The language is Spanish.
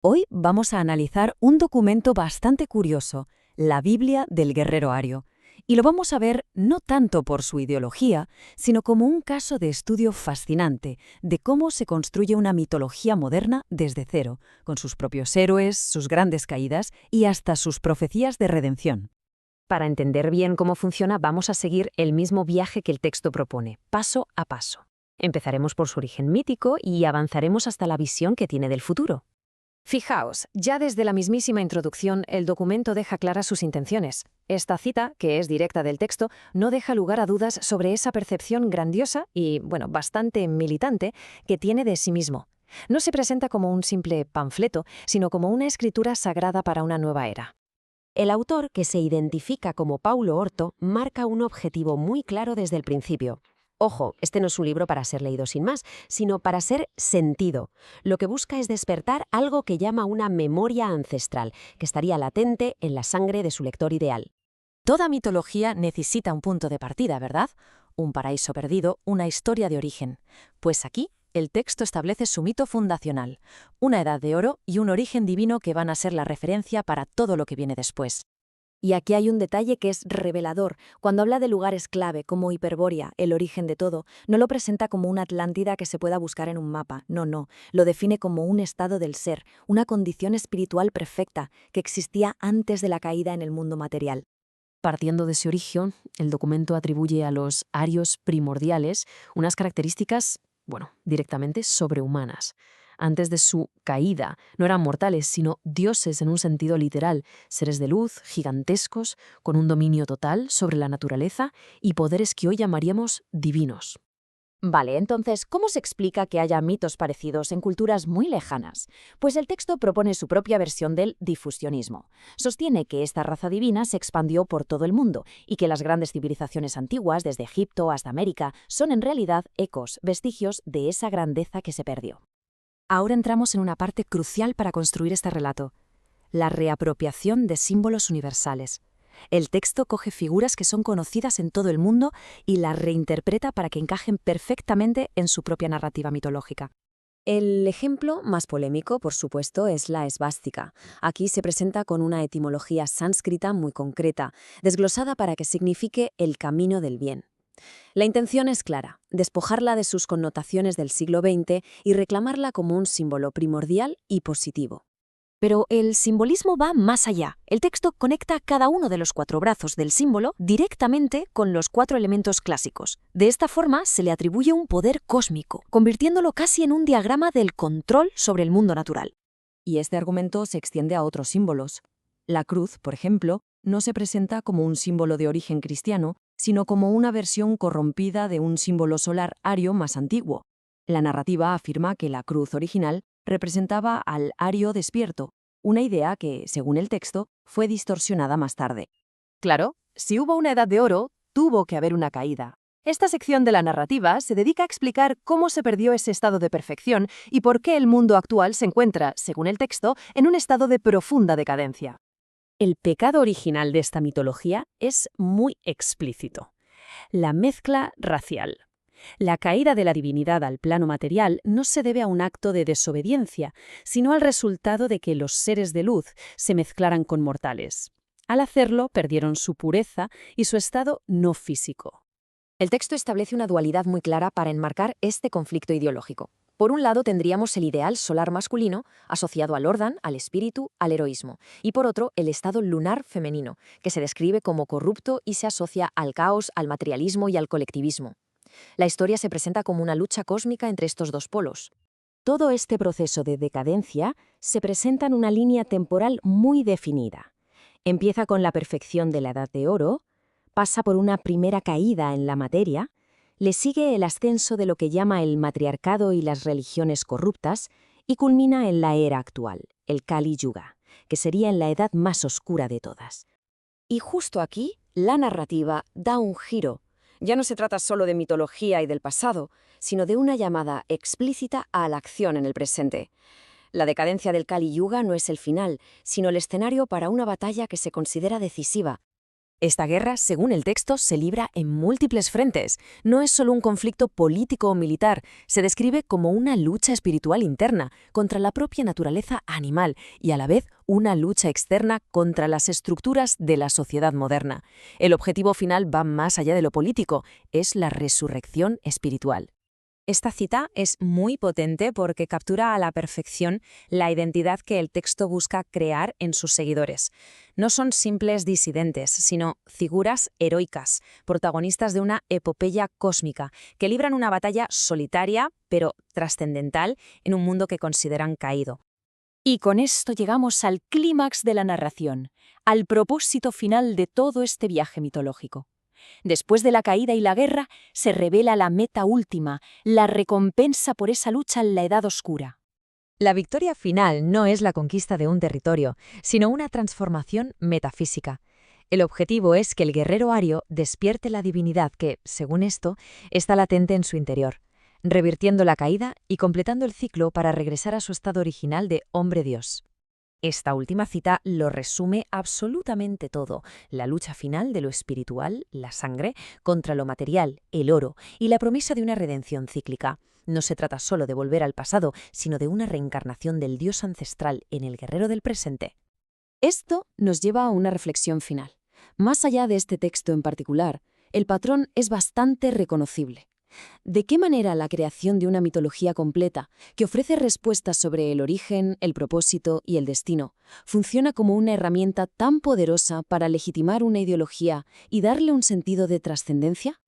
Hoy vamos a analizar un documento bastante curioso, la Biblia del guerrero ario, y lo vamos a ver no tanto por su ideología, sino como un caso de estudio fascinante de cómo se construye una mitología moderna desde cero, con sus propios héroes, sus grandes caídas y hasta sus profecías de redención. Para entender bien cómo funciona, vamos a seguir el mismo viaje que el texto propone, paso a paso. Empezaremos por su origen mítico y avanzaremos hasta la visión que tiene del futuro. Fijaos, ya desde la mismísima introducción, el documento deja claras sus intenciones. Esta cita, que es directa del texto, no deja lugar a dudas sobre esa percepción grandiosa y, bastante militante que tiene de sí mismo. No se presenta como un simple panfleto, sino como una escritura sagrada para una nueva era. El autor, que se identifica como Paulo Orto, marca un objetivo muy claro desde el principio. Ojo, este no es un libro para ser leído sin más, sino para ser sentido. Lo que busca es despertar algo que llama una memoria ancestral, que estaría latente en la sangre de su lector ideal. Toda mitología necesita un punto de partida, ¿verdad? Un paraíso perdido, una historia de origen. Pues aquí, el texto establece su mito fundacional, una edad de oro y un origen divino que van a ser la referencia para todo lo que viene después. Y aquí hay un detalle que es revelador. Cuando habla de lugares clave como Hiperbórea, el origen de todo, no lo presenta como una Atlántida que se pueda buscar en un mapa. No. Lo define como un estado del ser, una condición espiritual perfecta que existía antes de la caída en el mundo material. Partiendo de ese origen, el documento atribuye a los arios primordiales unas características, directamente sobrehumanas. Antes de su caída, no eran mortales, sino dioses en un sentido literal, seres de luz, gigantescos, con un dominio total sobre la naturaleza y poderes que hoy llamaríamos divinos. Vale, entonces, ¿cómo se explica que haya mitos parecidos en culturas muy lejanas? Pues el texto propone su propia versión del difusionismo. Sostiene que esta raza divina se expandió por todo el mundo y que las grandes civilizaciones antiguas, desde Egipto hasta América, son en realidad ecos, vestigios de esa grandeza que se perdió. Ahora entramos en una parte crucial para construir este relato: la reapropiación de símbolos universales. El texto coge figuras que son conocidas en todo el mundo y las reinterpreta para que encajen perfectamente en su propia narrativa mitológica. El ejemplo más polémico, por supuesto, es la esvástica. Aquí se presenta con una etimología sánscrita muy concreta, desglosada para que signifique el camino del bien. La intención es clara: despojarla de sus connotaciones del siglo XX y reclamarla como un símbolo primordial y positivo. Pero el simbolismo va más allá. El texto conecta cada uno de los 4 brazos del símbolo directamente con los 4 elementos clásicos. De esta forma se le atribuye un poder cósmico, convirtiéndolo casi en un diagrama del control sobre el mundo natural. Y este argumento se extiende a otros símbolos. La cruz, por ejemplo, no se presenta como un símbolo de origen cristiano, sino como una versión corrompida de un símbolo solar ario más antiguo. La narrativa afirma que la cruz original representaba al ario despierto, una idea que, según el texto, fue distorsionada más tarde. Claro, si hubo una edad de oro, tuvo que haber una caída. Esta sección de la narrativa se dedica a explicar cómo se perdió ese estado de perfección y por qué el mundo actual se encuentra, según el texto, en un estado de profunda decadencia. El pecado original de esta mitología es muy explícito: la mezcla racial. La caída de la divinidad al plano material no se debe a un acto de desobediencia, sino al resultado de que los seres de luz se mezclaran con mortales. Al hacerlo, perdieron su pureza y su estado no físico. El texto establece una dualidad muy clara para enmarcar este conflicto ideológico. Por un lado tendríamos el ideal solar masculino, asociado al orden, al espíritu, al heroísmo, y por otro el estado lunar femenino, que se describe como corrupto y se asocia al caos, al materialismo y al colectivismo. La historia se presenta como una lucha cósmica entre estos dos polos. Todo este proceso de decadencia se presenta en una línea temporal muy definida. Empieza con la perfección de la Edad de Oro, pasa por una primera caída en la materia, le sigue el ascenso de lo que llama el matriarcado y las religiones corruptas y culmina en la era actual, el Kali Yuga, que sería en la edad más oscura de todas. Y justo aquí, la narrativa da un giro. Ya no se trata solo de mitología y del pasado, sino de una llamada explícita a la acción en el presente. La decadencia del Kali Yuga no es el final, sino el escenario para una batalla que se considera decisiva. Esta guerra, según el texto, se libra en múltiples frentes. No es solo un conflicto político o militar, se describe como una lucha espiritual interna contra la propia naturaleza animal y a la vez una lucha externa contra las estructuras de la sociedad moderna. El objetivo final va más allá de lo político, es la resurrección espiritual. Esta cita es muy potente porque captura a la perfección la identidad que el texto busca crear en sus seguidores. No son simples disidentes, sino figuras heroicas, protagonistas de una epopeya cósmica, que libran una batalla solitaria, pero trascendental, en un mundo que consideran caído. Y con esto llegamos al clímax de la narración, al propósito final de todo este viaje mitológico. Después de la caída y la guerra, se revela la meta última, la recompensa por esa lucha en la Edad Oscura. La victoria final no es la conquista de un territorio, sino una transformación metafísica. El objetivo es que el guerrero ario despierte la divinidad que, según esto, está latente en su interior, revirtiendo la caída y completando el ciclo para regresar a su estado original de hombre-dios. Esta última cita lo resume absolutamente todo, la lucha final de lo espiritual, la sangre, contra lo material, el oro, y la promesa de una redención cíclica. No se trata solo de volver al pasado, sino de una reencarnación del dios ancestral en el guerrero del presente. Esto nos lleva a una reflexión final. Más allá de este texto en particular, el patrón es bastante reconocible. ¿De qué manera la creación de una mitología completa, que ofrece respuestas sobre el origen, el propósito y el destino, funciona como una herramienta tan poderosa para legitimar una ideología y darle un sentido de trascendencia?